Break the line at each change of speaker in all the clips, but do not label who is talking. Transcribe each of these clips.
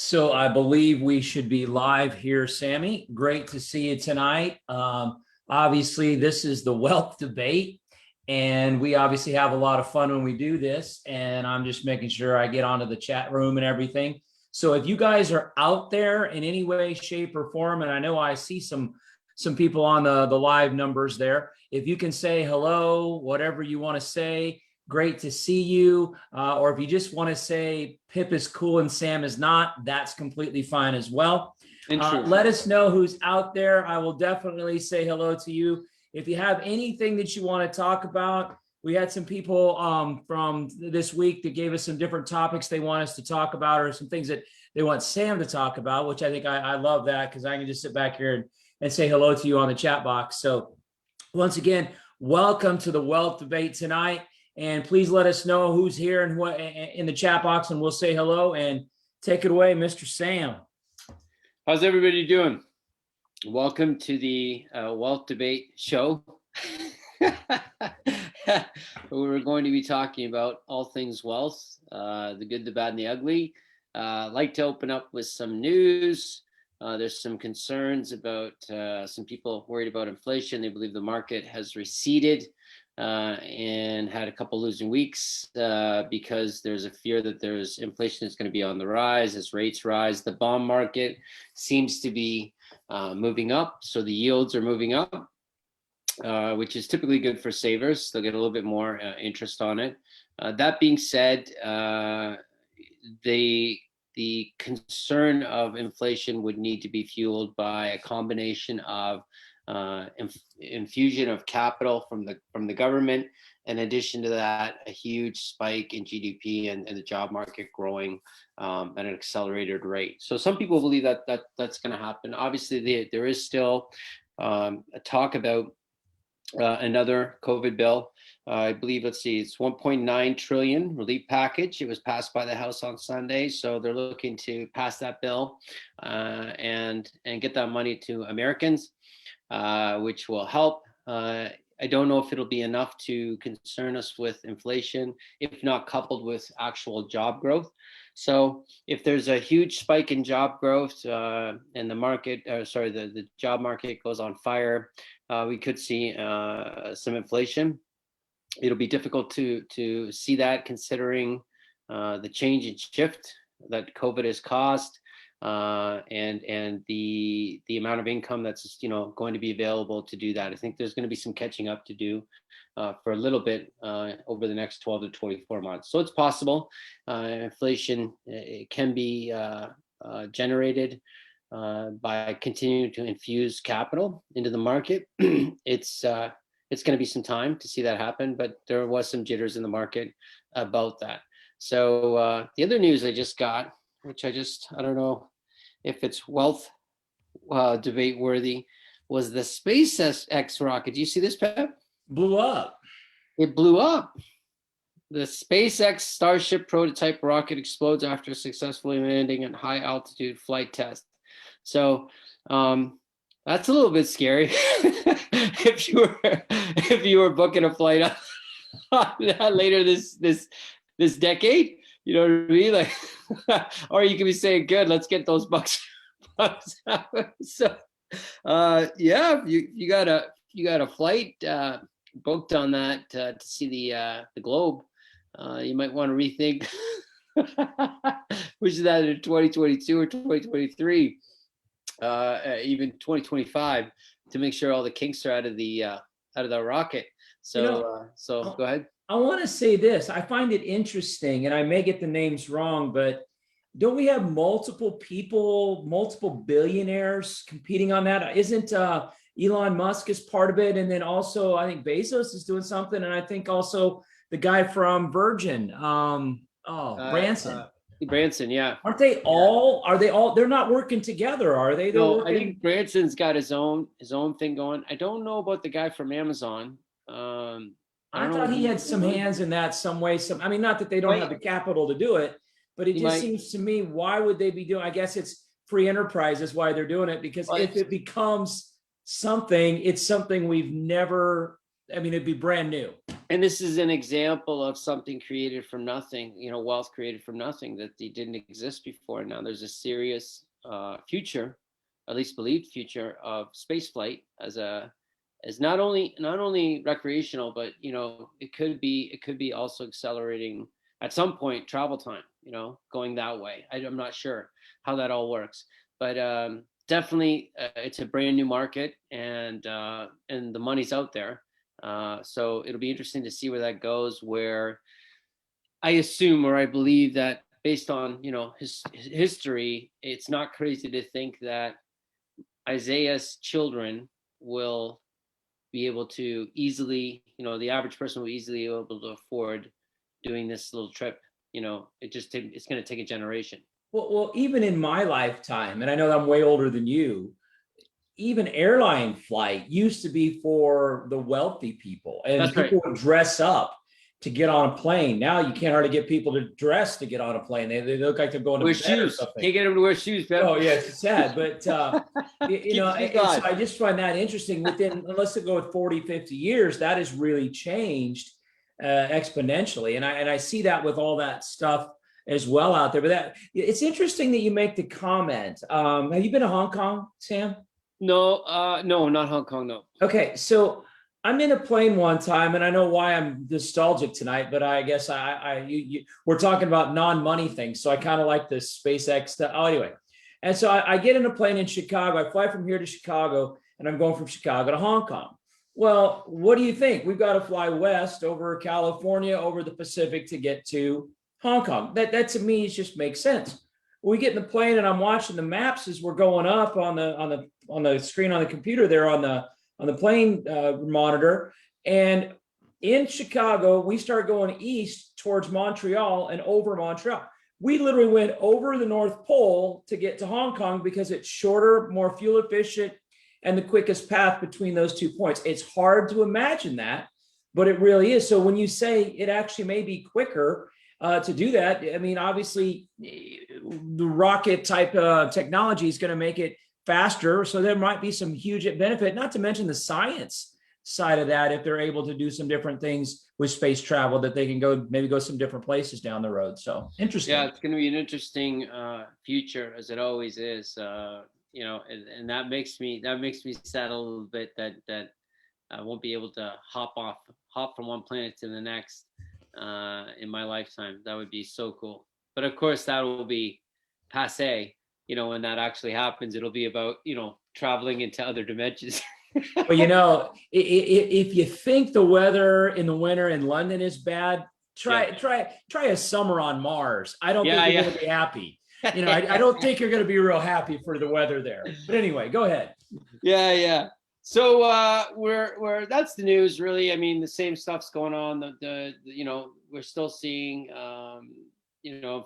So I believe we should be live here, Sammy. Great to see you tonight. Obviously, this is the wealth debate, and we obviously have a lot of fun when we do this. And I'm just making sure I get onto the chat room and everything. So if you guys are out there in any way, shape, or form, and I know I see some people on the live numbers there, if you can say hello, whatever you want to say. Great to see you. Or if you just want to say Pip is cool and Sam is not, that's completely fine as well. Let us know who's out there. I will definitely say hello to you. If you have anything that you want to talk about, we had some people from this week that gave us some different topics they want us to talk about, or some things that they want Sam to talk about, which I think I love that, because I can just sit back here and say hello to you on the chat box. So once again, welcome to the Wealth Debate tonight. And please let us know who's here and what in the chat box, and we'll say hello. And take it away, Mr. Sam.
How's everybody doing? Welcome to the Wealth Debate show. We're going to be talking about all things wealth, the good, the bad, and the ugly. I'd like to open up with some news. There's some concerns about some people worried about inflation. They believe the market has receded and had a couple losing weeks because there's a fear that there's inflation is going to be on the rise as rates rise. The bond market seems to be moving up, so the yields are moving up, which is typically good for savers. They'll get a little bit more interest on it. That being said, the concern of inflation would need to be fueled by a combination of infusion of capital from the government. In addition to that, a huge spike in GDP and the job market growing at an accelerated rate. So some people believe that's going to happen. Obviously, there is still a talk about another COVID bill. I believe, let's see, it's 1.9 trillion relief package. It was passed by the House on Sunday, so they're looking to pass that bill and get that money to Americans, which will help. I don't know if it'll be enough to concern us with inflation, if not coupled with actual job growth. So if there's a huge spike in job growth and the job market goes on fire, we could see some inflation. It'll be difficult to see that, considering the change in shift that COVID has caused, and the amount of income that's going to be available to do that. I think there's going to be some catching up to do for a little bit over the next 12 to 24 months. So it's possible inflation can be generated by continuing to infuse capital into the market. It's going to be some time to see that happen, but there was some jitters in the market about that. So the other news I just got, which I don't know if it's wealth debate worthy, was the SpaceX rocket. Do you see this, Pep?
Blew up.
It blew up. The SpaceX Starship prototype rocket explodes after successfully landing at high altitude flight test. So that's a little bit scary. if you were booking a flight later this decade, you know what I mean? Like, or you could be saying, "Good, let's get those bucks out." So, yeah, you got a flight booked on that to see the globe. You might want to rethink which is that in 2022 or 2023, even 2025, to make sure all the kinks are out of the rocket. So go ahead.
I want to say this. I find it interesting, and I may get the names wrong, but don't we have multiple people, multiple billionaires competing on that? Isn't Elon Musk is part of it? And then also, I think Bezos is doing something. And I think also the guy from Virgin, Branson.
Branson, yeah.
Aren't they all, they're not working together, are they?
No, I think Branson's got his own thing going. I don't know about the guy from Amazon.
I thought he had some hands in that some way. I mean, not that they don't have the capital to do it, but it just seems to me, why would they be doing? I guess it's free enterprise is why they're doing it, because if it becomes something, it's something we've never I mean, it'd be brand new.
And this is an example of something created from nothing, wealth created from nothing that didn't exist before. Now there's a serious future, at least believed future, of space flight as not only recreational, but it could be also accelerating at some point travel time, going that way. I'm not sure how that all works, but definitely it's a brand new market, and the money's out there. So it'll be interesting to see where that goes, where I assume, or I believe that based on, his history, it's not crazy to think that Isaiah's children will be able to easily, the average person will easily be able to afford doing this little trip. It's going to take a generation.
Well, even in my lifetime, and I know I'm way older than you, even airline flight used to be for the wealthy people, and
That's
people
right.
would dress up to get on a plane. Now you can't hardly get people to dress to get on a plane. They look like they're going to
Wear
bed or
shoes.
something.
Can't get them to wear shoes, Bev.
Oh, yeah, it's sad. But, so I just find that interesting. Unless it go with 40, 50 years, that has really changed exponentially. And I see that with all that stuff as well out there. But it's interesting that you make the comment. Have you been to Hong Kong, Sam?
No, no, not Hong Kong. No.
Okay, so I'm in a plane one time, and I know why I'm nostalgic tonight, but I guess we're talking about non-money things, so I kind of like this SpaceX stuff. Oh, anyway, and so I get in a plane in Chicago. I fly from here to Chicago, and I'm going from Chicago to Hong Kong. Well, what do you think? We've got to fly west over California, over the Pacific to get to Hong Kong. That to me just makes sense. We get in the plane, and I'm watching the maps as we're going up on the screen on the computer there on the plane monitor. And in Chicago, we start going east towards Montreal and over Montreal. We literally went over the North Pole to get to Hong Kong because it's shorter, more fuel efficient, and the quickest path between those 2 points. It's hard to imagine that, but it really is. So when you say it actually may be quicker to do that, I mean, obviously the rocket type technology is going to make it faster. So there might be some huge benefit, not to mention the science side of that, if they're able to do some different things with space travel, that they can go some different places down the road. So interesting.
Yeah, it's going to be an interesting future, as it always is. And that makes me sad a little bit that I won't be able to hop from one planet to the next in my lifetime. That would be so cool. But of course, that will be passe. When that actually happens, it'll be about, traveling into other dimensions.
Well, if you think the weather in the winter in London is bad, try a summer on Mars. I don't think you're going to be happy. I don't think you're going to be real happy for the weather there. But anyway, go ahead.
Yeah. So we're that's the news, really. I mean, the same stuff's going on. We're still seeing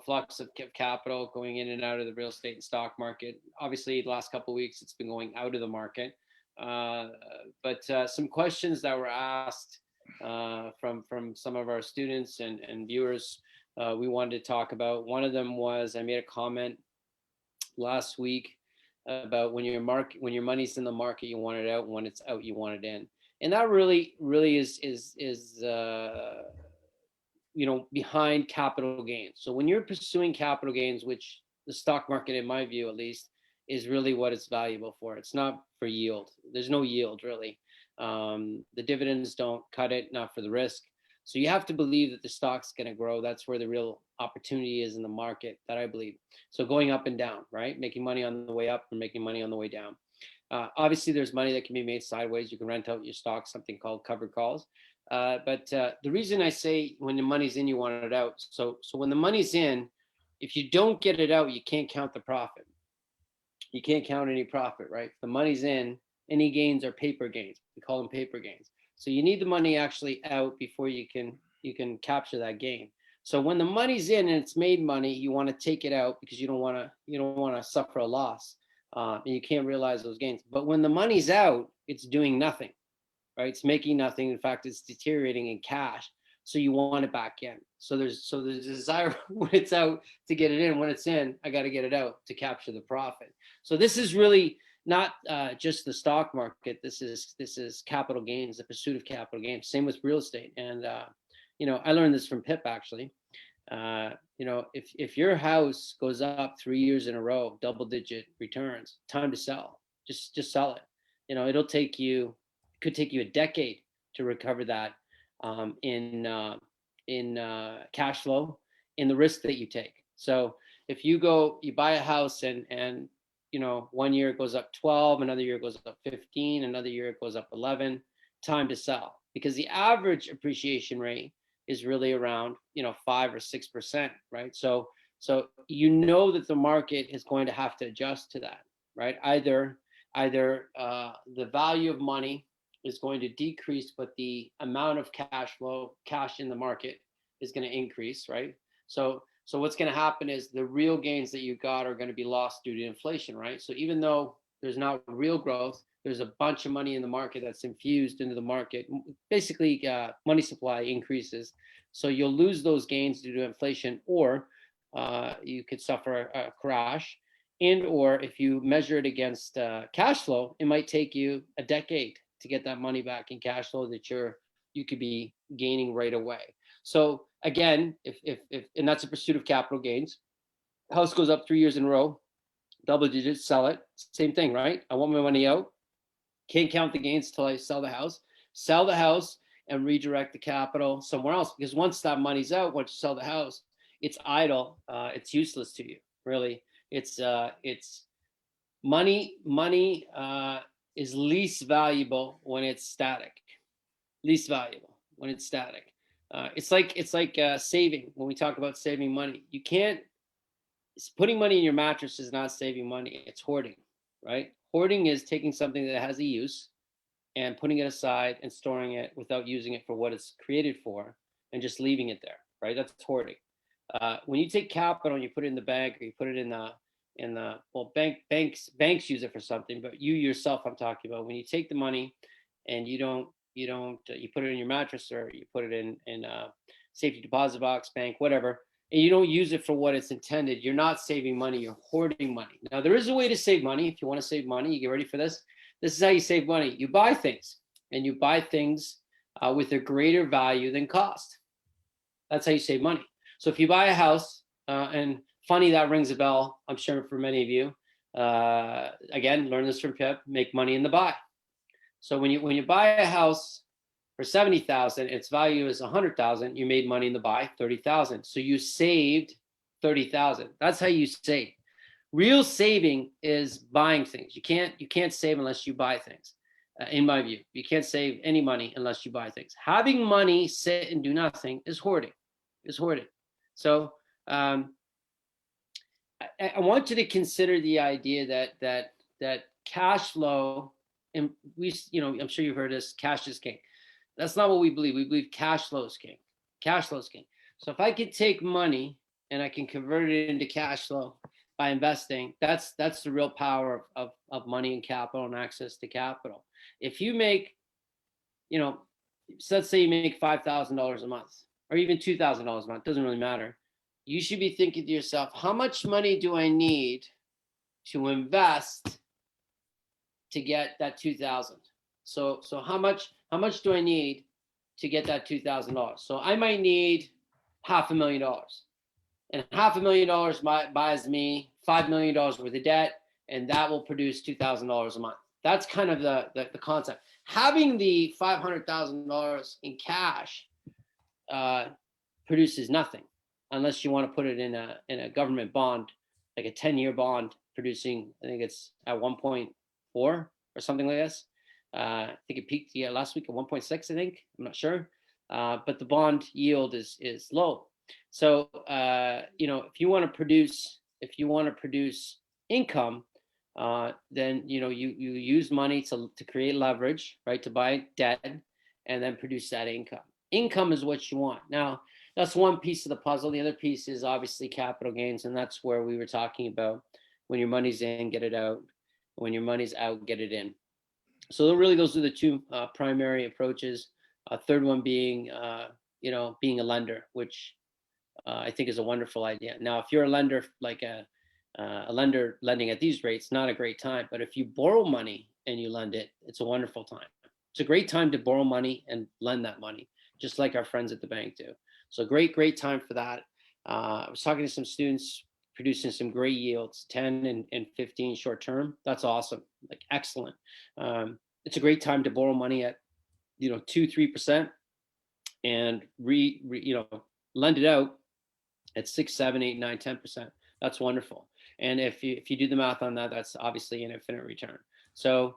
flux of capital going in and out of the real estate and stock market. Obviously, the last couple of weeks, it's been going out of the market. But some questions that were asked from some of our students and viewers, we wanted to talk about. One of them was, I made a comment last week about when your money's in the market, you want it out. When it's out, you want it in. And that really is behind capital gains. So when you're pursuing capital gains, which the stock market, in my view at least, is really what it's valuable for. It's not for yield. There's no yield, really. The dividends don't cut it, not for the risk. So you have to believe that the stock's going to grow. That's where the real opportunity is in the market, that I believe. So going up and down, right? Making money on the way up and making money on the way down. Obviously, there's money that can be made sideways. You can rent out your stock, something called covered calls. But the reason I say when the money's in, you want it out. So when the money's in, if you don't get it out, you can't count the profit. You can't count any profit, right? If the money's in, any gains are paper gains. We call them paper gains. So you need the money actually out before you can capture that gain. So when the money's in and it's made money, you want to take it out because you don't want to suffer a loss, and you can't realize those gains. But when the money's out, it's doing nothing, right? It's making nothing. In fact, it's deteriorating in cash. So you want it back in. So there's a desire when it's out to get it in. When it's in, I got to get it out to capture the profit. So this is really not just the stock market. This is capital gains, the pursuit of capital gains. Same with real estate. And I learned this from Pip actually. If your house goes up 3 years in a row, double-digit returns, time to sell. Just sell it. Could take you a decade to recover that in cash flow, in the risk that you take. So if you buy a house and 1 year it goes up 12, another year it goes up 15, another year it goes up 11, time to sell, because the average appreciation rate is really around 5 or 6%, right? So that the market is going to have to adjust to that, right? Either the value of money is going to decrease, but the amount of cash in the market is going to increase, right? So what's going to happen is the real gains that you got are going to be lost due to inflation, right? So even though there's not real growth, there's a bunch of money in the market that's infused into the market. Basically, money supply increases. So you'll lose those gains due to inflation, or you could suffer a crash. And or if you measure it against cash flow, it might take you a decade to get that money back in cash flow that you could be gaining right away. So again, if and that's a pursuit of capital gains. House goes up 3 years in a row, double digits, sell it. Same thing, right? I want my money out. Can't count the gains till I sell the house and redirect the capital somewhere else. Because once that money's out, once you sell the house, it's idle. It's useless to you, really. It's money is least valuable when it's static. Least valuable when it's static. It's like saving. When we talk about saving money, you can't. Putting money in your mattress is not saving money. It's hoarding, right? Hoarding is taking something that has a use and putting it aside and storing it without using it for what it's created for, and just leaving it there, right? That's hoarding. When you take capital and you put it in the bank, or you put it in the banks use it for something, but you yourself, I'm talking about, when you take the money and you put it in your mattress, or you put it in a safety deposit box, bank, whatever, and you don't use it for what it's intended, you're not saving money, you're hoarding money. Now, there is a way to save money. If you want to save money, you get ready for this. This is how you save money. You buy things, and you buy things with a greater value than cost. That's how you save money. So if you buy a house, and funny, that rings a bell, I'm sure, for many of you. Again, learn this from Pip, make money in the buy. So when you buy a house for 70,000, its value is 100,000, you made money in the buy, 30,000. So you saved 30,000. That's how you save. Real saving is buying things. You can't save unless you buy things. In my view, you can't save any money unless you buy things. Having money sit and do nothing is hoarding. So I want you to consider the idea that cash flow, and I'm sure you've heard this, cash is king. That's not what we believe. We believe cash flow is king. Cash flow is king. So if I could take money and I can convert it into cash flow by investing, that's the real power of money and capital and access to capital. If you make, so let's say you make $5,000 a month, or even $2,000 a month, doesn't really matter. You should be thinking to yourself, how much money do I need to invest to get that 2,000? So how much do I need to get that $2,000? So I might need $500,000, and $500,000 buys me $5 million worth of debt, and that will produce $2,000 a month. That's kind of the concept. Having the $500,000 in cash produces nothing, unless you want to put it in a government bond, like a 10-year bond producing, I think it's at 1.4 or something like this. I think it peaked last week at 1.6, I think. I'm not sure. But the bond yield is low. So if you want to produce income, then you use money to create leverage, right? To buy debt and then produce that income. Income is what you want. Now, that's one piece of the puzzle. The other piece is obviously capital gains, and that's where we were talking about, when your money's in, get it out. When your money's out, get it in. So really, those are the two primary approaches. A third one being, being a lender, which I think is a wonderful idea. Now, if you're a lender, like a lender lending at these rates, not a great time. But if you borrow money and you lend it, it's a wonderful time. It's a great time to borrow money and lend that money, just like our friends at the bank do. So great time for that. I was talking to some students producing some great yields, 10 and 15 short term. That's awesome, like excellent. It's a great time to borrow money at 2-3% and lend it out at 6, 7, 8, 9, 10%. That's wonderful. And if you do the math on that, that's obviously an infinite return. So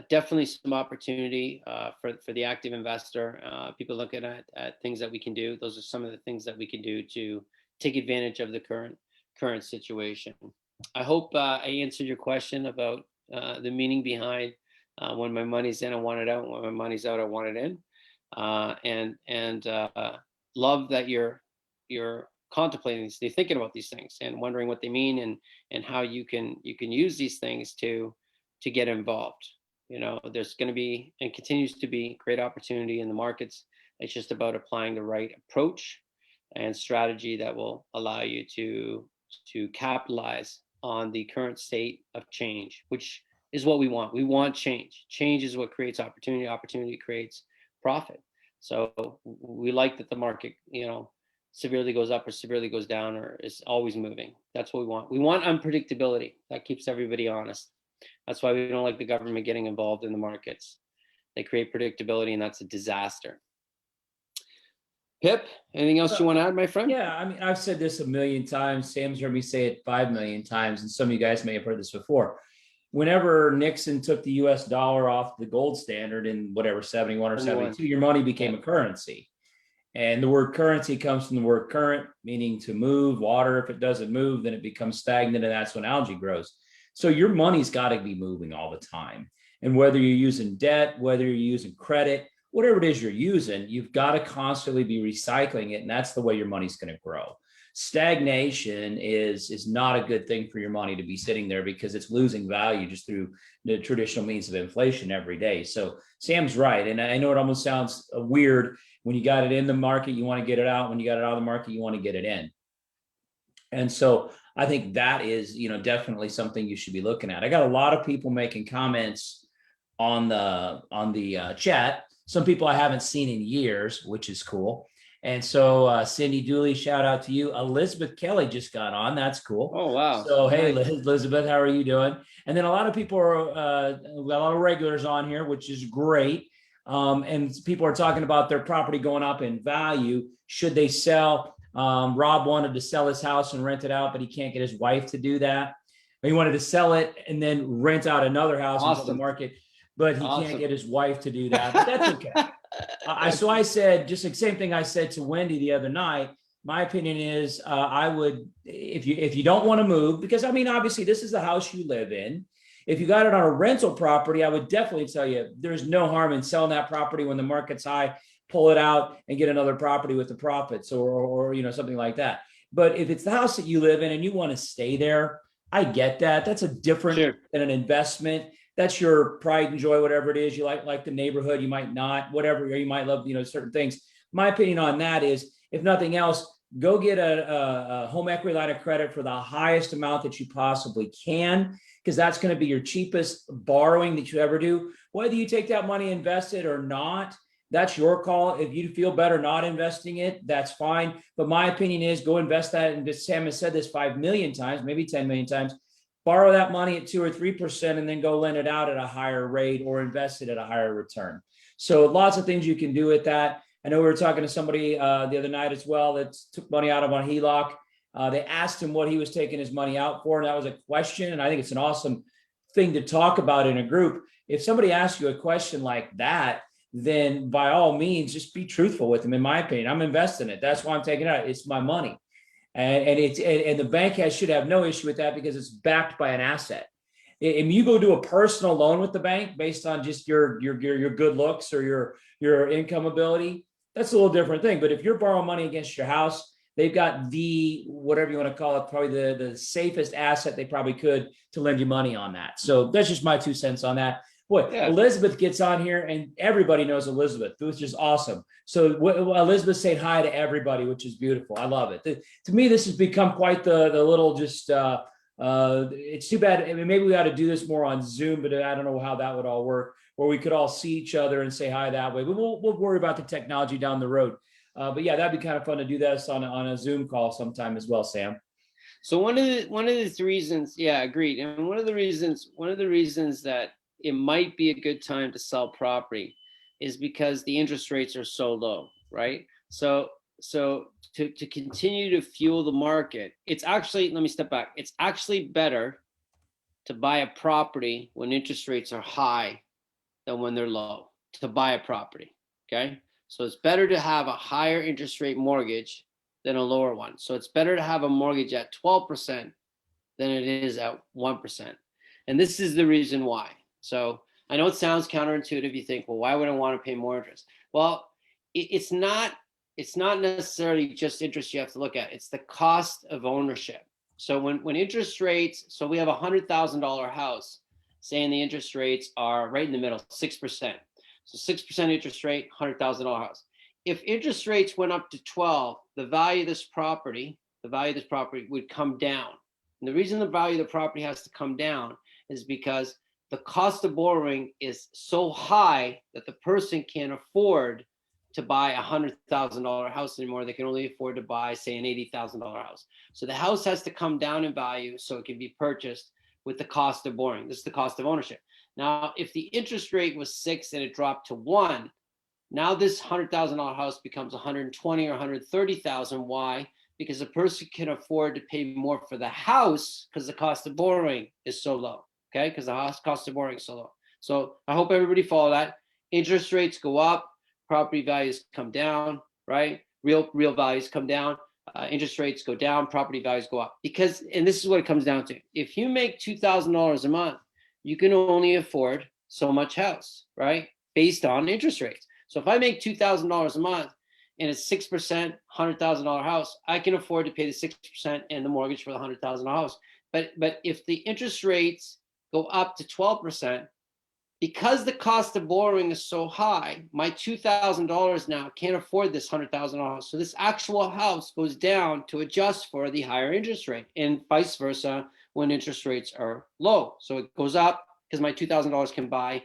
definitely some opportunity for the active investor. People looking at things that we can do. Those are some of the things that we can do to take advantage of the current situation. I hope I answered your question about the meaning behind when my money's in, I want it out. When my money's out, I want it in. And love that you're contemplating these, you're thinking about these things and wondering what they mean and how you can use these things to get involved. There's going to be and continues to be great opportunity in the markets. It's just about applying the right approach and strategy that will allow you to capitalize on the current state of change, which is what we want. We want change. Change is what creates opportunity. Opportunity creates profit. So we like that the market, severely goes up or severely goes down or is always moving. That's what we want. We want unpredictability. That keeps everybody honest. That's why we don't like the government getting involved in the markets. They create predictability, and that's a disaster. Pip, anything else you want to add, my friend?
Yeah, I mean, I've said this a million times. Sam's heard me say it 5 million times, and some of you guys may have heard this before. Whenever Nixon took the US dollar off the gold standard in whatever, 71 or 72, your money became a currency. And the word currency comes from the word current, meaning to move water. If it doesn't move, then it becomes stagnant, and that's when algae grows. So your money's got to be moving all the time. And whether you're using debt, whether you're using credit, whatever it is you're using, you've got to constantly be recycling it. And that's the way your money's going to grow. Stagnation is not a good thing for your money to be sitting there because it's losing value just through the traditional means of inflation every day. So Sam's right. And I know it almost sounds weird. When you got it in the market, you want to get it out. When you got it out of the market, you want to get it in. And so I think that is, definitely something you should be looking at. I got a lot of people making comments on the chat. Some people I haven't seen in years, which is cool. And so Cindy Dooley, shout out to you. Elizabeth Kelly just got on. That's cool.
Oh, wow.
So, hey, Elizabeth, how are you doing? And then a lot of people are, a lot of regulars on here, which is great. And people are talking about their property going up in value. Should they sell? Rob wanted to sell his house and rent it out, but he can't get his wife to do that. He wanted to sell it and then rent out another house into the market, but he can't get his wife to do that. But that's okay. So I said, just the same thing I said to Wendy the other night. My opinion is I would, if you don't want to move, because I mean, obviously this is the house you live in. If you got it on a rental property, I would definitely tell you there's no harm in selling that property when the market's high, pull it out and get another property with the profits or something like that. But if it's the house that you live in and you want to stay there, I get that. That's a different than an investment. That's your pride and joy, whatever it is. You like the neighborhood, you might not, whatever, or you might love, certain things. My opinion on that is, if nothing else, go get a home equity line of credit for the highest amount that you possibly can, because that's going to be your cheapest borrowing that you ever do. Whether you take that money, invest it or not, that's your call. If you feel better not investing it, that's fine. But my opinion is go invest that. And Sam has said this 5 million times, maybe 10 million times. Borrow that money at 2 or 3% and then go lend it out at a higher rate or invest it at a higher return. So lots of things you can do with that. I know we were talking to somebody the other night as well that took money out of a HELOC. They asked him what he was taking his money out for, and that was a question. And I think it's an awesome thing to talk about in a group. If somebody asks you a question like that, then by all means, just be truthful with them. In my opinion, I'm investing it. That's why I'm taking it out. It's my money. And the bank should have no issue with that because it's backed by an asset. If you go do a personal loan with the bank based on just your good looks or your income ability, that's a little different thing. But if you're borrowing money against your house, they've got whatever you want to call it, probably the safest asset they probably could to lend you money on that. So that's just my 2 cents on that. Boy, yeah. Elizabeth gets on here and everybody knows Elizabeth, which is awesome. So Elizabeth saying hi to everybody, which is beautiful. I love it. To me, this has become quite the little just It's too bad. I mean, maybe we ought to do this more on Zoom, but I don't know how that would all work, where we could all see each other and say hi that way. But we'll worry about the technology down the road. But yeah, that'd be kind of fun to do this on a Zoom call sometime as well, Sam.
So one of the reasons, yeah, agreed. And one of the reasons that it might be a good time to sell property is because the interest rates are so low, right? So to continue to fuel the market, it's actually, let me step back. It's actually better to buy a property when interest rates are high than when they're low, to buy a property. Okay. So it's better to have a higher interest rate mortgage than a lower one. So it's better to have a mortgage at 12% than it is at 1%. And this is the reason why. So I know it sounds counterintuitive. You think, well, why would I want to pay more interest? Well, it's not necessarily just interest you have to look at. It's the cost of ownership. So when interest rates, so we have $100,000 house, saying the interest rates are right in the middle, 6%. So 6% interest rate, $100,000 house. If interest rates went up to 12, the value of this property would come down. And the reason the value of the property has to come down is because the cost of borrowing is so high that the person can't afford to buy a $100,000 house anymore. They can only afford to buy, say, an $80,000 house. So the house has to come down in value so it can be purchased with the cost of borrowing. This is the cost of ownership. Now, if the interest rate was 6 and it dropped to 1, now this $100,000 house becomes 120 or 130,000. Why? Because a person can afford to pay more for the house because the cost of borrowing is so low. Okay, because the house cost of borrowing is so low. So I hope everybody follow that. Interest rates go up, property values come down, right? Real values come down. Interest rates go down, property values go up. Because, and this is what it comes down to. If you make $2,000 a month, you can only afford so much house, right? Based on interest rates. So if I make $2,000 a month and it's 6%, $100,000 house, I can afford to pay the 6% and the mortgage for the $100,000 house. But if the interest rates go up to 12%, because the cost of borrowing is so high, my $2,000 now can't afford this $100,000. So this actual house goes down to adjust for the higher interest rate, and vice versa when interest rates are low. So it goes up because my $2,000 can buy,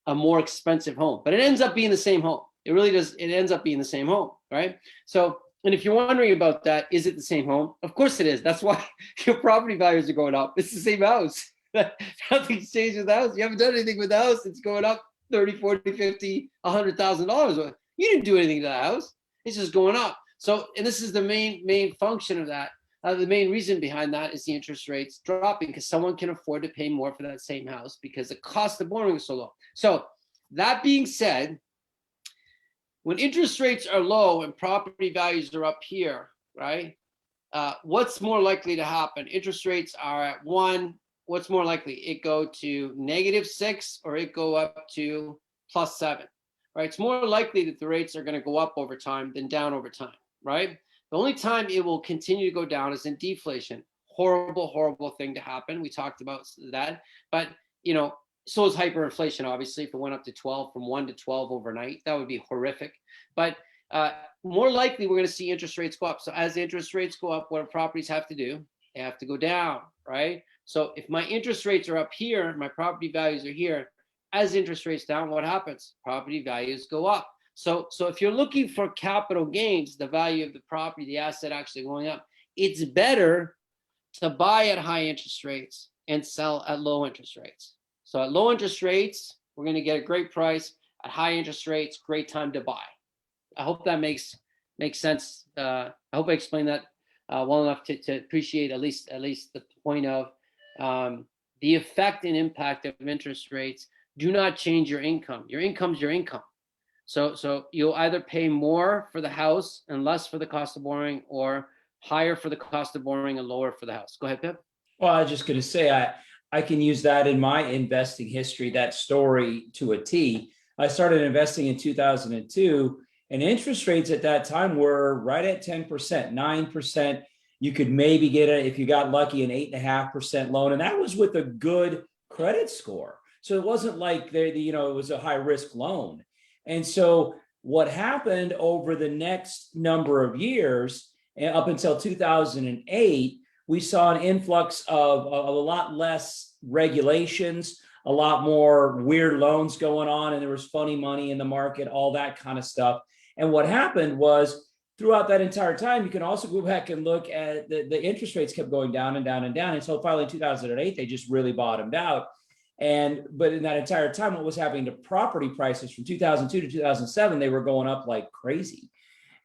a more expensive home, but it ends up being the same home. It really does. It ends up being the same home, right? So, and if you're wondering about that, is it the same home? Of course it is. That's why your property values are going up. It's the same house. Nothing's changed with the house. You haven't done anything with the house. It's going up 30, 40, 50, $100,000. You didn't do anything to the house. It's just going up. So, and this is the main function of that. The main reason behind that is the interest rates dropping because someone can afford to pay more for that same house because the cost of borrowing is so low. So that being said, when interest rates are low and property values are up here, right? What's more likely to happen? Interest rates are at 1. What's more likely? It go to -6 or it go up to +7, right? It's more likely that the rates are going to go up over time than down over time, right? The only time it will continue to go down is in deflation. Horrible thing to happen. We talked about that. But, so is hyperinflation, obviously. If it went up to 12, from 1 to 12 overnight, that would be horrific. But more likely, we're going to see interest rates go up. So as interest rates go up, what properties have to do? They have to go down, right? So if my interest rates are up here, my property values are here, as interest rates down, what happens? Property values go up. So if you're looking for capital gains, the value of the property, the asset actually going up, it's better to buy at high interest rates and sell at low interest rates. So at low interest rates, we're going to get a great price. At high interest rates, great time to buy. I hope that makes sense. I hope I explained that well enough to appreciate at least the point of the effect and impact of interest rates do not change your income. Your income's your income. So you'll either pay more for the house and less for the cost of borrowing, or higher for the cost of borrowing and lower for the house. Go ahead, Pip.
Well, I was just going to say, I can use that in my investing history, that story to a T. I started investing in 2002, and interest rates at that time were right at 10%, 9%. You could maybe get if you got lucky, an 8.5% loan, and that was with a good credit score. So it wasn't like it was a high risk loan. And so what happened over the next number of years, up until 2008, we saw an influx of a lot less regulations, a lot more weird loans going on, and there was funny money in the market, all that kind of stuff. And what happened was throughout that entire time, you can also go back and look at the interest rates kept going down and down and down. And so finally in 2008, they just really bottomed out. But in that entire time, what was happening to property prices from 2002 to 2007, they were going up like crazy.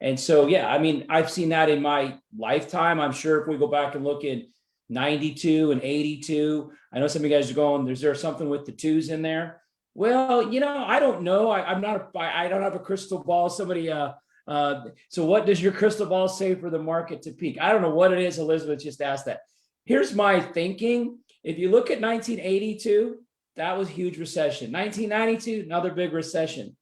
And so, yeah, I mean, I've seen that in my lifetime. I'm sure if we go back and look at 92 and 82, I know some of you guys are going, is there something with the twos in there? Well, I don't know. I don't have a crystal ball. Somebody, so what does your crystal ball say for the market to peak? I don't know what it is. Elizabeth just asked that. Here's my thinking. If you look at 1982, that was a huge recession. 1992, another big recession.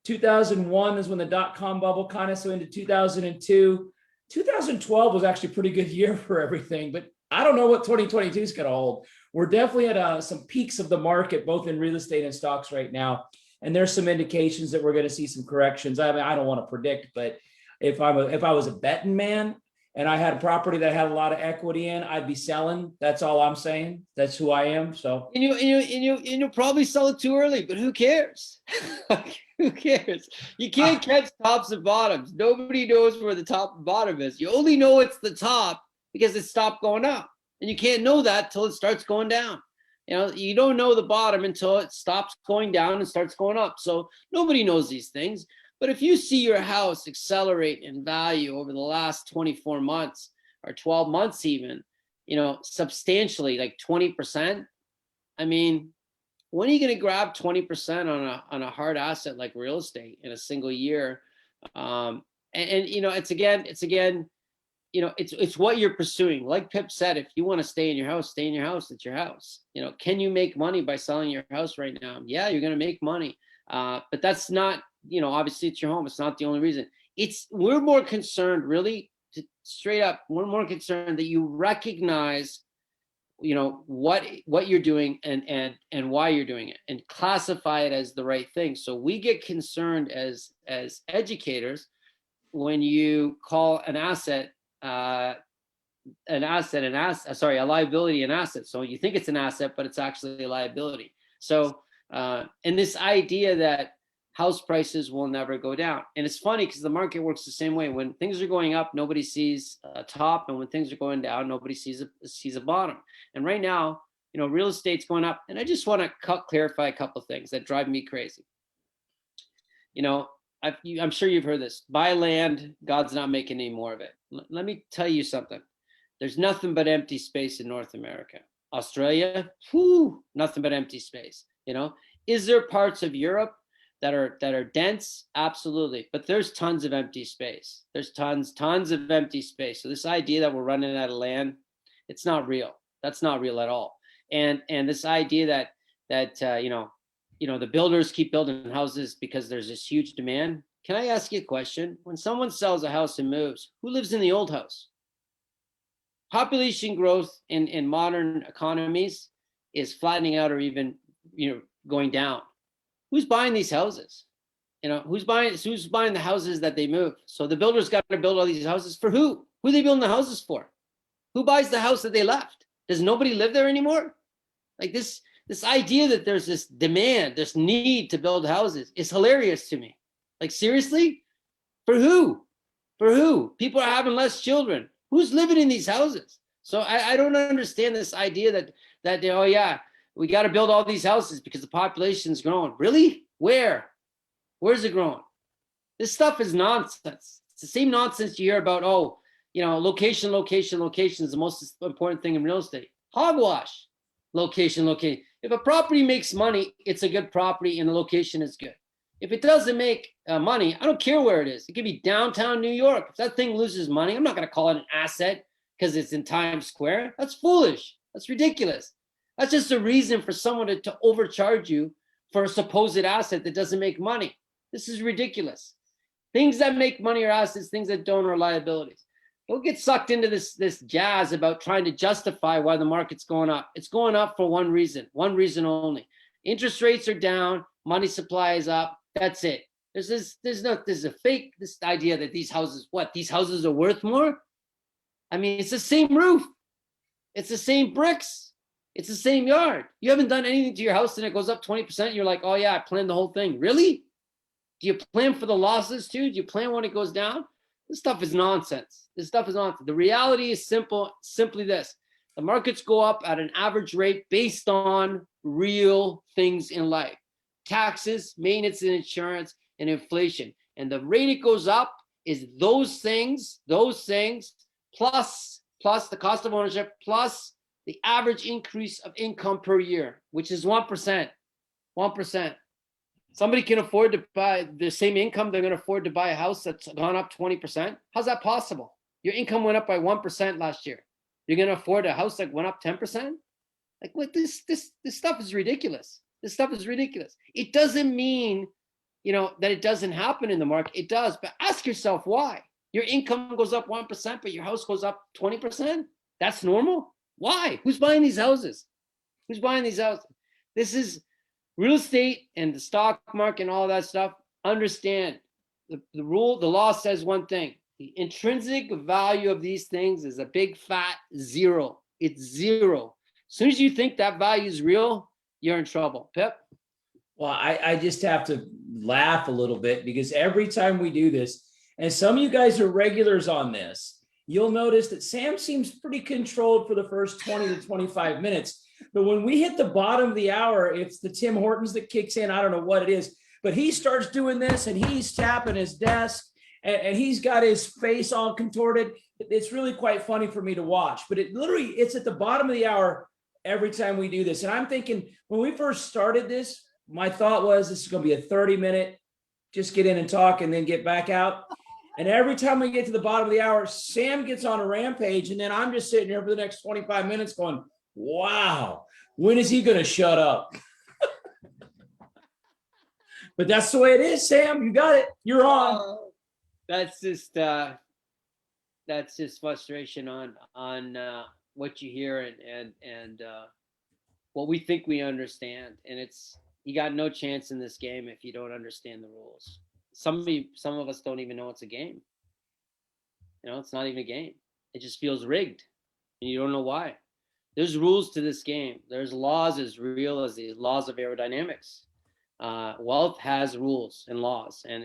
2001 is when the dot-com bubble kind of, so into 2002. 2012 was actually a pretty good year for everything, but I don't know what 2022 is going to hold. We're definitely at some peaks of the market, both in real estate and stocks right now. And there's some indications that we're going to see some corrections. I mean, I don't want to predict, but if I was a betting man and I had a property that had a lot of equity in, I'd be selling. That's all I'm saying. That's who I am. So
and you'll probably sell it too early, but who cares? Who cares? You can't catch tops and bottoms. Nobody knows where the top and bottom is. You only know it's the top because it stopped going up, and you can't know that till it starts going down. You don't know the bottom until it stops going down and starts going up. So nobody knows these things. But if you see your house accelerate in value over the last 24 months or 12 months even, substantially, like 20%, I mean, when are you going to grab 20% on a hard asset like real estate in a single year? It's again, it's what you're pursuing. Like Pip said, if you want to stay in your house, stay in your house. It's your house. Can you make money by selling your house right now? Yeah, you're going to make money. But that's not, obviously it's your home. It's not the only reason. We're more concerned, really, straight up, we're more concerned that you recognize, what you're doing and why you're doing it, and classify it as the right thing. So we get concerned as educators when you call a liability an asset. So you think it's an asset, but it's actually a liability. So, and this idea that house prices will never go down. And it's funny because the market works the same way. When things are going up, nobody sees a top. And when things are going down, nobody sees a bottom. And right now, real estate's going up. And I just want to clarify a couple of things that drive me crazy. I'm sure you've heard this. Buy land, God's not making any more of it. Let me tell you something. There's nothing but empty space in North America. Australia, nothing but empty space. Is there parts of Europe that are dense? Absolutely. But there's tons of empty space. There's tons of empty space. So this idea that we're running out of land, it's not real. That's not real at all. And this idea that the builders keep building houses because there's this huge demand. Can I ask you a question? When someone sells a house and moves, who lives in the old house? Population growth in modern economies is flattening out or even, going down. Who's buying these houses? Who's buying the houses that they move? So the builders got to build all these houses for who? Who are they building the houses for? Who buys the house that they left? Does nobody live there anymore? Like this idea that there's this demand, this need to build houses is hilarious to me. Like, seriously? For who? For who? People are having less children. Who's living in these houses? So I don't understand this idea that oh yeah, we got to build all these houses because the population's growing. Really? Where? Where's it growing? This stuff is nonsense. It's the same nonsense you hear about, location is the most important thing in real estate. Hogwash. Location. If a property makes money, it's a good property and the location is good. If it doesn't make money, I don't care where it is. It could be downtown New York. If that thing loses money, I'm not going to call it an asset because it's in Times Square. That's foolish. That's ridiculous. That's just a reason for someone to overcharge you for a supposed asset that doesn't make money. This is ridiculous. Things that make money are assets, things that don't are liabilities. Don't get sucked into this jazz about trying to justify why the market's going up. It's going up for one reason only. Interest rates are down, money supply is up. That's it. There's a fake, this idea that these houses are worth more. I mean, it's the same roof. It's the same bricks. It's the same yard. You haven't done anything to your house and it goes up 20%. You're like, oh yeah, I planned the whole thing. Really? Do you plan for the losses too? Do you plan when it goes down? This stuff is nonsense. This stuff is nonsense. The reality is simply this. The markets go up at an average rate based on real things in life. Taxes, maintenance and insurance, and inflation. And the rate it goes up is those things, plus the cost of ownership, plus the average increase of income per year, which is 1%. 1%. Somebody can afford to buy the same income, they're going to afford to buy a house that's gone up 20%. How's that possible? Your income went up by 1% last year. You're going to afford a house that went up 10%? Like, what? This stuff is ridiculous. This stuff is ridiculous. It doesn't mean, that it doesn't happen in the market. It does, but ask yourself why. Your income goes up 1%, but your house goes up 20%? That's normal? Why? Who's buying these houses? Who's buying these houses? This is real estate and the stock market and all that stuff. Understand the law says one thing. The intrinsic value of these things is a big fat zero. It's zero. As soon as you think that value is real, you're in trouble. Pip?
Well, I just have to laugh a little bit because every time we do this, and some of you guys are regulars on this, you'll notice that Sam seems pretty controlled for the first 20 to 25 minutes. But when we hit the bottom of the hour, it's the Tim Hortons that kicks in. I don't know what it is, but he starts doing this and he's tapping his desk and he's got his face all contorted. It's really quite funny for me to watch, but it's at the bottom of the hour every time we do this. And I'm thinking when we first started this, my thought was this is going to be a 30-minute, just get in and talk and then get back out. And every time we get to the bottom of the hour, Sam gets on a rampage. And then I'm just sitting here for the next 25 minutes going, wow, when is he going to shut up? But that's the way it is, Sam. You got it. You're on.
That's just frustration on what you hear and what we think we understand. And you got no chance in this game if you don't understand the rules. Some of us don't even know it's a game. It's not even a game. It just feels rigged, and you don't know why. There's rules to this game. There's laws as real as the laws of aerodynamics. Wealth has rules and laws, and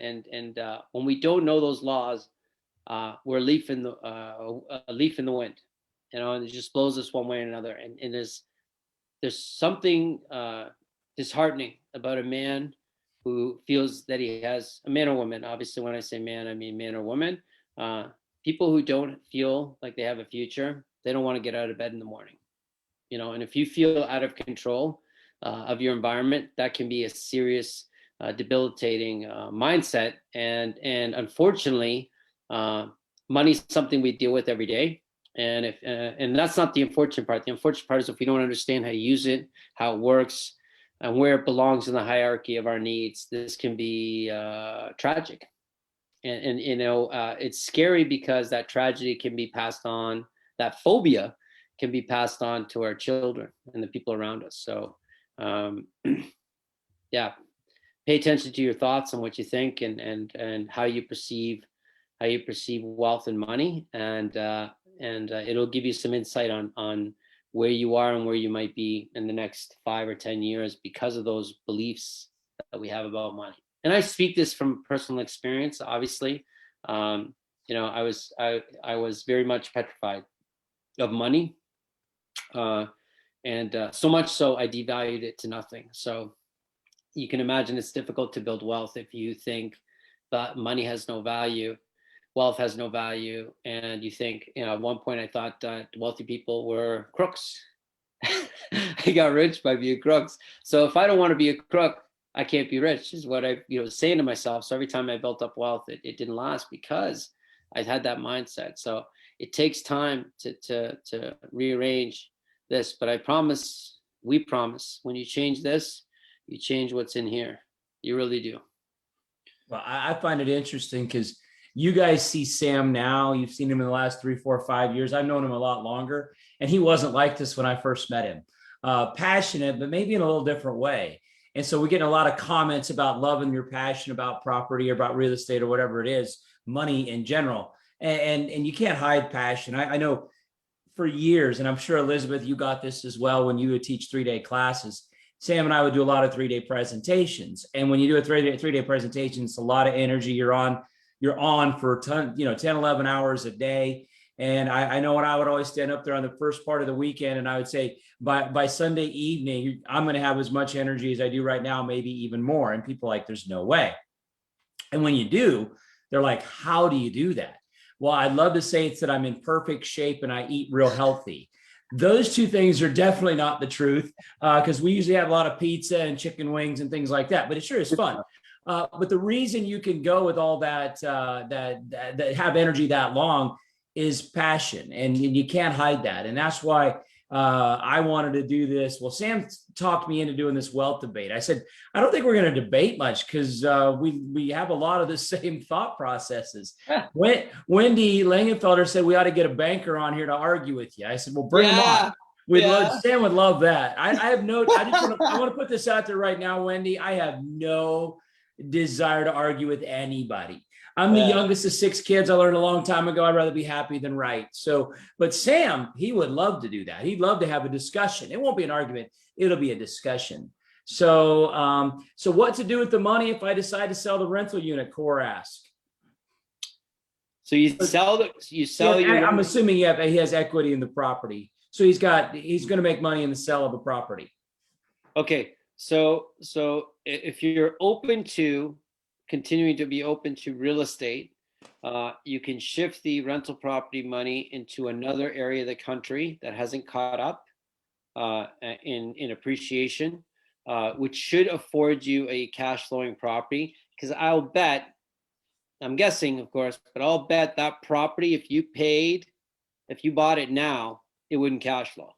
when we don't know those laws, we're a leaf in the wind, and it just blows us one way or another. And there's something disheartening about a man who feels that he has a man or woman. Obviously, when I say man, I mean man or woman. People who don't feel like they have a future, they don't want to get out of bed in the morning. And if you feel out of control of your environment, that can be a serious, debilitating mindset. And unfortunately, money's something we deal with every day. And and that's not the unfortunate part. The unfortunate part is if we don't understand how to use it, how it works, and where it belongs in the hierarchy of our needs, this can be tragic. And it's scary because that tragedy can be passed on. That phobia can be passed on to our children and the people around us. So, yeah, pay attention to your thoughts and what you think and how you perceive wealth and money, and it'll give you some insight on where you are and where you might be in the next 5 or 10 years because of those beliefs that we have about money. And I speak this from personal experience. Obviously, I was very much petrified of money. And so much so I devalued it to nothing. So you can imagine it's difficult to build wealth if you think that money has no value, wealth has no value, and you think, at one point I thought that wealthy people were crooks. I got rich by being crooks. So if I don't want to be a crook, I can't be rich, is what I was saying to myself. So every time I built up wealth, it didn't last because I had that mindset. So it takes time to rearrange this, but we promise, when you change this, you change what's in here. You really do.
Well, I find it interesting because you guys see Sam now. You've seen him in the last 3, 4, 5 years. I've known him a lot longer, and he wasn't like this when I first met him. Passionate, but maybe in a little different way. And so we're getting a lot of comments about loving your passion about property or about real estate or whatever it is, money in general. And you can't hide passion. I know for years, and I'm sure Elizabeth, you got this as well when you would teach 3-day classes. Sam and I would do a lot of 3-day presentations. And when you do a three-day presentation, it's a lot of energy. You're on for 10, 11 hours a day. And I know when I would always stand up there on the first part of the weekend and I would say, by Sunday evening, I'm going to have as much energy as I do right now, maybe even more. And people are like, there's no way. And when you do, they're like, how do you do that? Well, I'd love to say it's that I'm in perfect shape and I eat real healthy. Those two things are definitely not the truth, because we usually have a lot of pizza and chicken wings and things like that, but it sure is fun. But the reason you can go with all that have energy that long is passion, and you can't hide that. And that's why I wanted to do this. Well, Sam talked me into doing this wealth debate. I said, I don't think we're going to debate much because we have a lot of the same thought processes. Wendy Langenfelder said we ought to get a banker on here to argue with you. I said, well, bring him on. Sam would love that. I want to put this out there right now, Wendy. I have no desire to argue with anybody. I'm the youngest of 6 kids. I learned a long time ago, I'd rather be happy than right. So, but Sam, he would love to do that. He'd love to have a discussion. It won't be an argument. It'll be a discussion. So, so what to do with the money if I decide to sell the rental unit? Core ask.
So you sell your.
I'm assuming he has equity in the property. So he's going to make money in the sale of the property.
Okay. So if you're open to continuing to be open to real estate, you can shift the rental property money into another area of the country that hasn't caught up in appreciation, which should afford you a cash flowing property. Because I'm guessing, of course, but I'll bet that property, if you bought it now, it wouldn't cash flow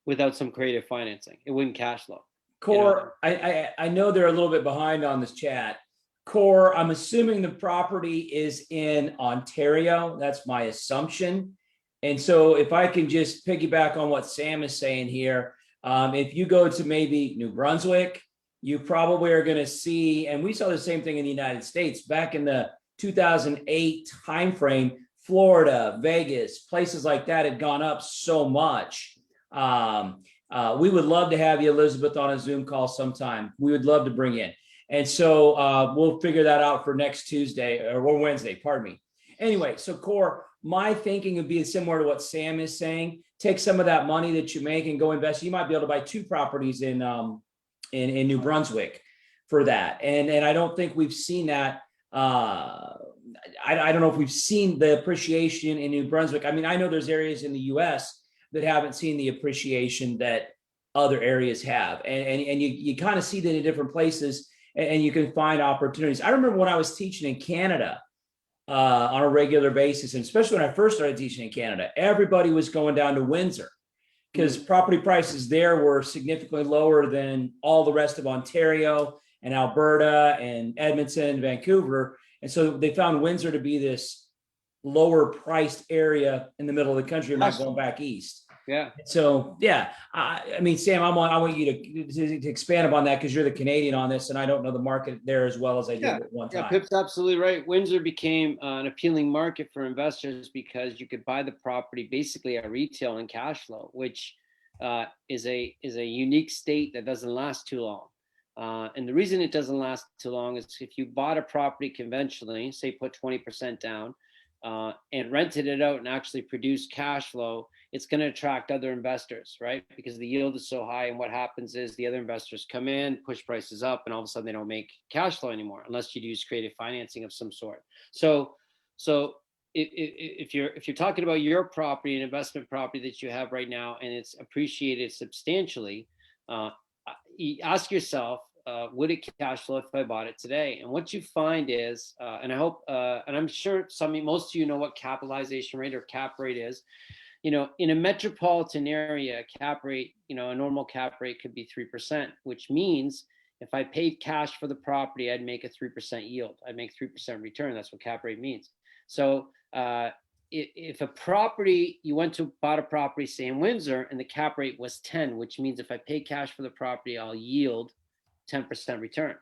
without some creative financing. It wouldn't cash flow.
Core, I know they're a little bit behind on this chat. Core, I'm assuming the property is in Ontario. That's my assumption. And so if I can just piggyback on what Sam is saying here, if you go to maybe New Brunswick, you probably are going to see, and we saw the same thing in the United States back in the 2008 timeframe, Florida, Vegas, places like that had gone up so much. We would love to have you, Elizabeth, on a Zoom call sometime. We would love to bring in. And so we'll figure that out for next Tuesday or Wednesday, pardon me. Anyway, so Core, my thinking would be similar to what Sam is saying. Take some of that money that you make and go invest. You might be able to buy 2 properties in New Brunswick for that. And I don't think we've seen that. I don't know if we've seen the appreciation in New Brunswick. I mean, I know there's areas in the US that haven't seen the appreciation that other areas have. And you kind of see that in different places. And you can find opportunities. I remember when I was teaching in Canada on a regular basis, and especially when I first started teaching in Canada, everybody was going down to Windsor because property prices there were significantly lower than all the rest of Ontario and Alberta and Edmonton, Vancouver. And so they found Windsor to be this lower priced area in the middle of the country, not going back east.
Yeah.
So yeah, I mean, Sam, I want you to expand upon that because you're the Canadian on this, and I don't know the market there as well as I did at one time.
Yeah, Pip's absolutely right. Windsor became an appealing market for investors because you could buy the property basically at retail and cash flow, which is a unique state that doesn't last too long. And the reason it doesn't last too long is if you bought a property conventionally, say put 20% down, and rented it out and actually produced cash flow, it's going to attract other investors, right? Because the yield is so high. And what happens is the other investors come in, push prices up, and all of a sudden they don't make cash flow anymore unless you use creative financing of some sort. So if you're talking about your property, an investment property that you have right now, and it's appreciated substantially, ask yourself, would it cash flow if I bought it today? And what you find is, and I hope, and I'm sure most of you know what capitalization rate or cap rate is. In a metropolitan area, cap rate, a normal cap rate could be 3%, which means if I paid cash for the property, I'd make a 3% yield. I'd make 3% return. That's what cap rate means. So if a property, you bought a property, say in Windsor, and the cap rate was 10, which means if I pay cash for the property, I'll yield 10% return.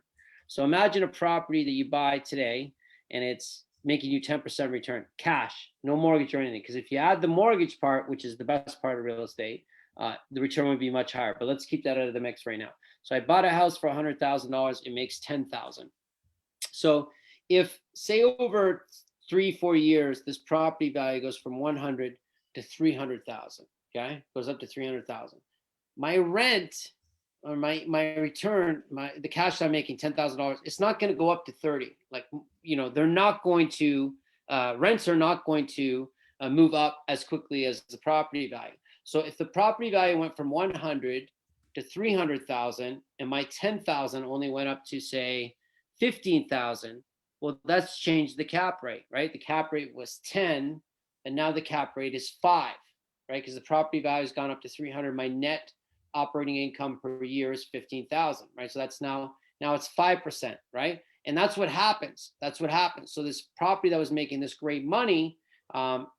So imagine a property that you buy today and it's making you 10% return, cash, no mortgage or anything. Because if you add the mortgage part, which is the best part of real estate, the return would be much higher. But let's keep that out of the mix right now. So I bought a house for $100,000. It makes $10,000. So if, say, over 3-4 years, this property value goes from 100 to 300,000. Okay, goes up to 300,000. My rent or my return, the cash I'm making, $10,000. It's not going to go up to 30. Like, they're not going to rents are not going to move up as quickly as the property value. So if the property value went from 100 to 300,000, and my 10,000 only went up to, say, 15,000, well, that's changed the cap rate, right? The cap rate was 10, and now the cap rate is 5, right? Because the property value has gone up to 300. My net operating income per year is 15,000, right? So that's now it's 5%, right? And that's what happens. That's what happens. So this property that was making this great money,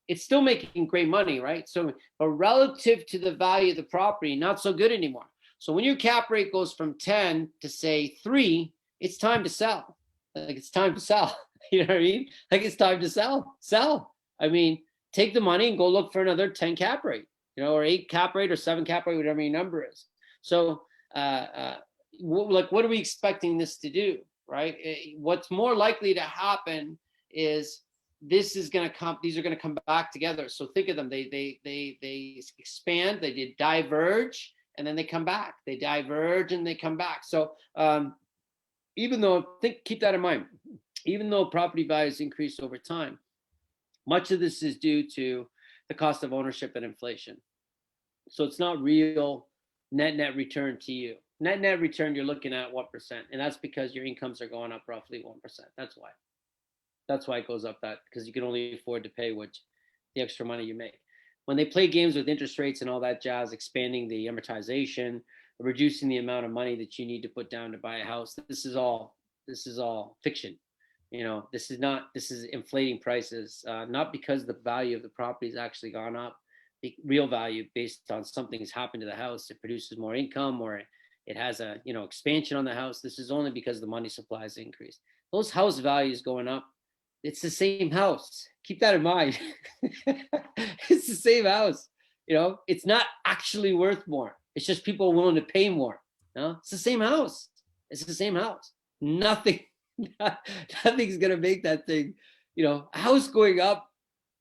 it's still making great money, right? So, but relative to the value of the property, not so good anymore. So when your cap rate goes from 10 to, say, 3, it's time to sell. Like, it's time to sell. You know what I mean? Like, it's time to sell. I mean, take the money and go look for another 10 cap rate, or 8 cap rate or 7 cap rate, whatever your number is. So, what are we expecting this to do, right? What's more likely to happen is these are going to come back together. So think of them. They expand, they diverge, and then they come back. They diverge and they come back. So keep that in mind. Even though property values increase over time, much of this is due to the cost of ownership and inflation. So it's not real net return to you. Net return, you're looking at 1%, and that's because your incomes are going up roughly 1%. That's why it goes up, that because you can only afford to pay the extra money you make. When they play games with interest rates and all that jazz, expanding the amortization, reducing the amount of money that you need to put down to buy a house, this is all fiction. This is inflating prices, not because the value of the property has actually gone up. The real value, based on something's happened to the house, it produces more income, or it has a expansion on the house. This is only because the money supply has increased. Those house values going up, it's the same house. Keep that in mind. It's the same house. It's not actually worth more. It's just people are willing to pay more. It's the same house. It's the same house. Nothing's gonna make that thing, a house going up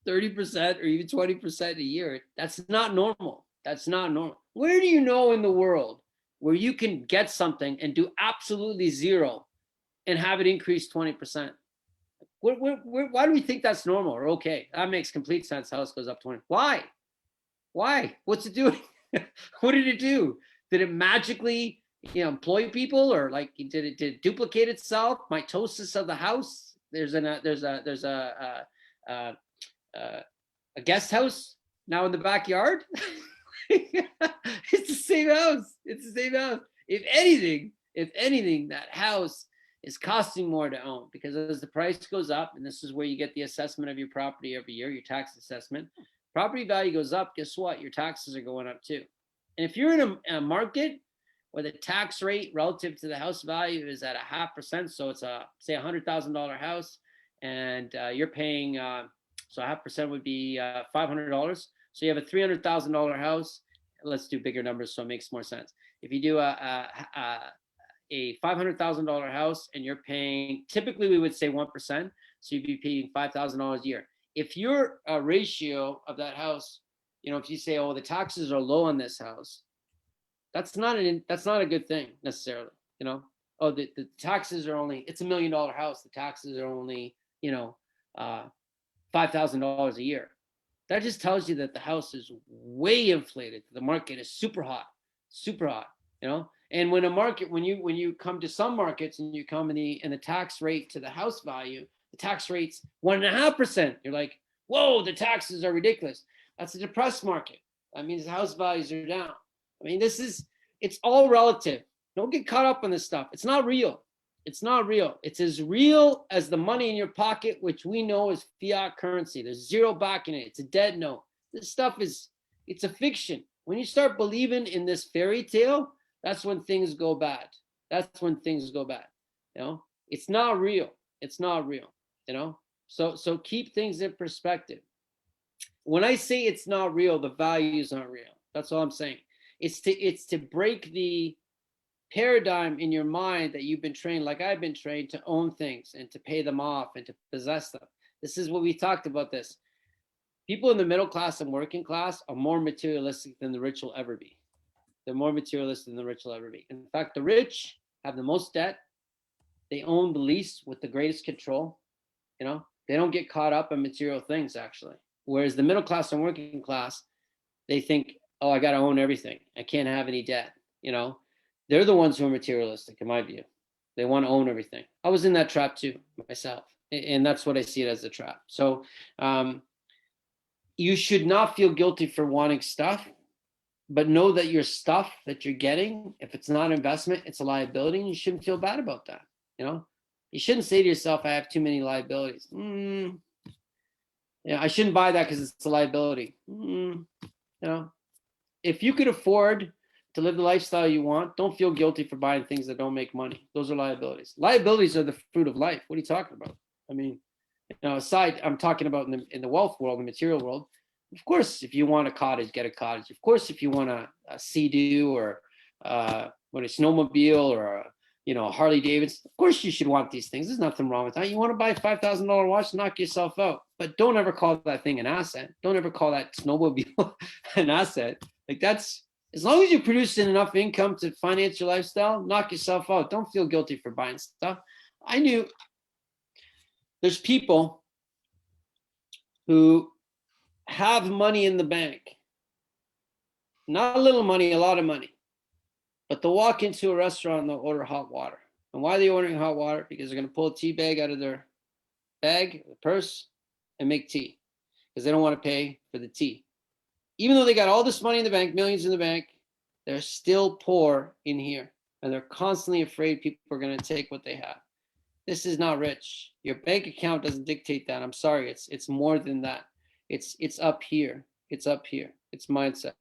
30% or even 20% a year. That's not normal. That's not normal. Where do you know in the world where you can get something and do absolutely zero and have it increase 20%? Why do we think that's normal or okay? That makes complete sense. House goes up 20. Why? What's it doing? What did it do? Did it magically, employ people, or did it duplicate itself? Mitosis of the house. There's a guest house now in the backyard. It's the same house. It's the same house. If anything, that house is costing more to own, because as the price goes up, and this is where you get the assessment of your property every year, your tax assessment, property value goes up, guess what? Your taxes are going up too. And if you're in a market where the tax rate relative to the house value is at 0.5%, so it's say $100,000 house, and you're paying, so 0.5% would be $500. So you have a $300,000 house. Let's do bigger numbers so it makes more sense. If you do a $500,000 house and you're paying, typically we would say 1%, so you'd be paying $5,000 a year. If your ratio of that house, if you say, oh, the taxes are low on this house, that's not a good thing necessarily. Oh, the taxes are only, it's $1 million house, the taxes are only $5,000 a year. That just tells you that the house is way inflated. The market is super hot. And when you come to some markets and you come in the tax rate to the house value, the tax rate's 1.5%. You're like, whoa, the taxes are ridiculous. That's a depressed market. That means the house values are down. I mean, it's all relative. Don't get caught up on this stuff. It's not real. It's not real. It's as real as the money in your pocket, which we know is fiat currency. There's zero backing it. It's a dead note. This stuff it's a fiction. When you start believing in this fairy tale, that's when things go bad. It's not real. It's not real. So keep things in perspective. When I say it's not real, the values aren't real. That's all I'm saying. It's to break the paradigm in your mind that you've been trained, like I've been trained, to own things and to pay them off and to possess them. This is what we talked about. This people in the middle class and working class are more materialistic than the rich will ever be. They're more materialistic than the rich will ever be. In fact, the rich have the most debt. They own the least with the greatest control. You know, they don't get caught up in material things, actually. Whereas the middle class and working class, they think, oh, I got to own everything. I can't have any debt. You know, they're the ones who are materialistic, in my view. They want to own everything. I was in that trap too, myself. And that's what I see it as, a trap. So you should not feel guilty for wanting stuff, but know that your stuff that you're getting, if it's not investment, it's a liability, and you shouldn't feel bad about that. You know, you shouldn't say to yourself, I have too many liabilities. Yeah, I shouldn't buy that because it's a liability. You know, if you could afford to live the lifestyle you want, don't feel guilty for buying things that don't make money. Those are liabilities. Liabilities are the fruit of life. What are you talking about? I mean, you know, aside, I'm talking about in the wealth world, the material world. Of course, if you want a cottage, get a cottage. Of course, if you want a Sea-Doo or a snowmobile or a Harley Davidson, of course you should want these things. There's nothing wrong with that. You want to buy a $5,000 watch, knock yourself out. But don't ever call that thing an asset. Don't ever call that snowmobile an asset. Like, that's, as long as you're producing enough income to finance your lifestyle, knock yourself out. Don't feel guilty for buying stuff. I knew there's people who have money in the bank, not a little money, a lot of money, but they'll walk into a restaurant and they'll order hot water. And why are they ordering hot water? Because they're going to pull a tea bag out of their bag, the purse, and make tea, because they don't want to pay for the tea. Even though they got all this money in the bank, millions in the bank, they're still poor in here, and they're constantly afraid people are going to take what they have. This is not rich. Your bank account doesn't dictate that. I'm sorry. It's more than that. It's up here. It's up here. It's mindset.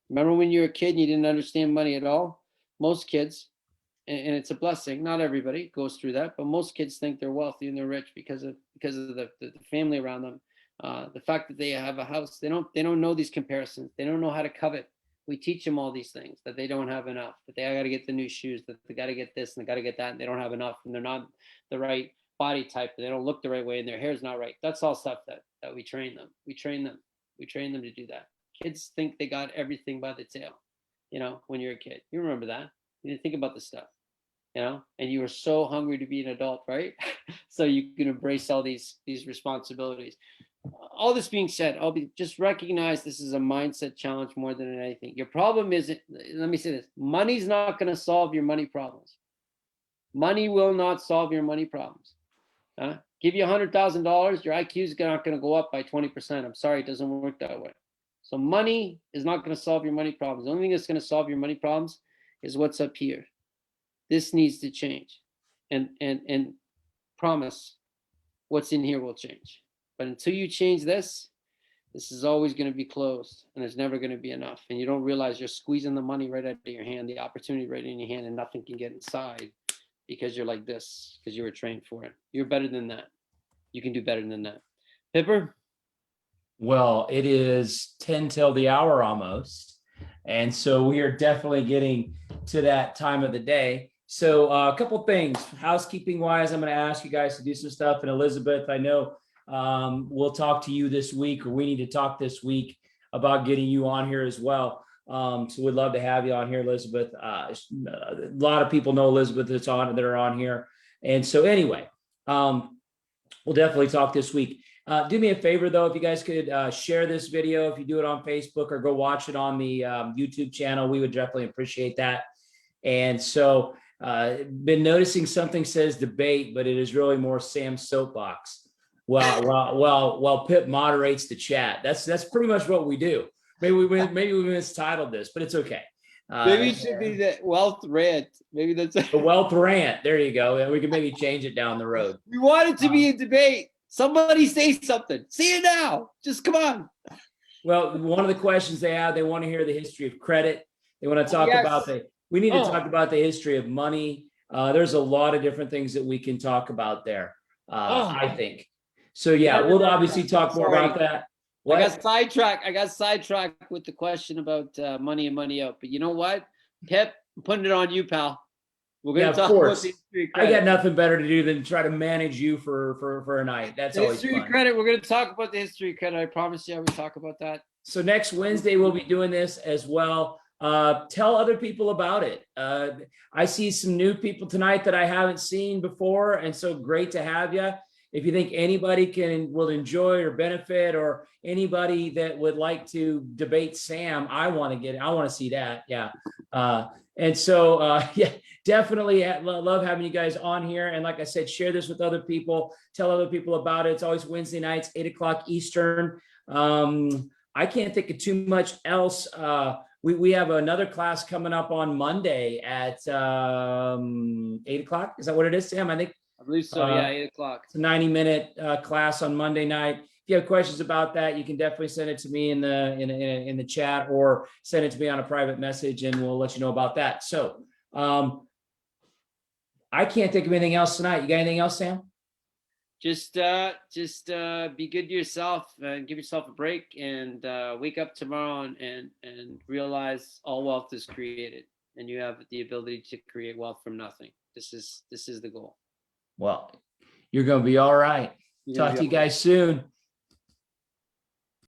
Remember when you were a kid and you didn't understand money at all? Most kids, and it's a blessing, not everybody goes through that, but most kids think they're wealthy and they're rich because of the family around them. The fact that they have a house, they don't know these comparisons. They don't know how to covet. We teach them all these things, that they don't have enough, that they got to get the new shoes, that they got to get this and they got to get that, and they don't have enough, and they're not the right body type, and they don't look the right way, and their hair's not right. That's all stuff that we train them. We train them to do that. Kids think they got everything by the tail. When you're a kid, you remember that. You didn't think about the stuff, and you were so hungry to be an adult, right? So you can embrace all these responsibilities. All this being said, just recognize this is a mindset challenge more than anything. Your problem isn't, let me say this, money's not going to solve your money problems. Money will not solve your money problems. Give you $100,000, your IQ is not going to go up by 20%. I'm sorry, it doesn't work that way. So money is not going to solve your money problems. The only thing that's going to solve your money problems is what's up here. This needs to change. And promise, what's in here will change. But until you change this is always going to be closed, and there's never going to be enough. And you don't realize you're squeezing the money right out of your hand, the opportunity right in your hand, and nothing can get inside because you're like this, because you were trained for it. You're better than that. You can do better than that. Pipper?
Well, it is 10 till the hour almost. And so we are definitely getting to that time of the day. So a couple things, housekeeping wise, I'm going to ask you guys to do some stuff. And Elizabeth, I know we'll talk to you this week, or we need to talk this week about getting you on here as well. So we'd love to have you on here, Elizabeth. A lot of people know Elizabeth that are on here. And so anyway, we'll definitely talk this week. Do me a favor though, if you guys could share this video, if you do it on Facebook, or go watch it on the YouTube channel, we would definitely appreciate that. And so been noticing something says debate, but it is really more Sam's soapbox. Well, Pip moderates the chat. That's pretty much what we do. Maybe we mistitled this, but it's okay.
Maybe it should be the wealth rant. Maybe that's
the wealth rant. There you go. And we can maybe change it down the road.
We want it to be a debate. Somebody say something. See it now. Just come on.
Well, one of the questions they have, they want to hear the history of credit. They want to talk about we need to talk about the history of money. There's a lot of different things that we can talk about there, I think. So yeah,
No, no,
we'll
no, no,
obviously
no.
talk more
Sorry.
about that.
I
What?
got sidetracked. I got sidetracked with the question about money and money out. But you know what, Pip, I'm putting it on you, pal. We're
Yeah,
gonna
of
talk about the
course.
history
I got
credit.
nothing better to do than try to manage you for a night. That's
The
always
history
fun.
credit. We're gonna talk about the history credit. I promise you, I will talk about that.
So next Wednesday we'll be doing this as well. Tell other people about it. I see some new people tonight that I haven't seen before, and so great to have you. If you think anybody will enjoy or benefit, or anybody that would like to debate Sam, I want to see that. Yeah. And so yeah, definitely love having you guys on here. And like I said, share this with other people. Tell other people about it. It's always Wednesday nights, 8 o'clock Eastern. I can't think of too much else. We have another class coming up on Monday at 8 o'clock. Is that what it is, Sam? I think
I believe so. Yeah, 8 o'clock.
it's a 90-minute class on Monday night. If you have questions about that, you can definitely send it to me in the chat, or send it to me on a private message, and we'll let you know about that. So I can't think of anything else tonight. You got anything else, Sam?
Just be good to yourself and give yourself a break, and wake up tomorrow and realize all wealth is created, and you have the ability to create wealth from nothing. This is the goal.
Well, you're going to be all right.
You're gonna
Talk
be
to you
all right.
guys soon.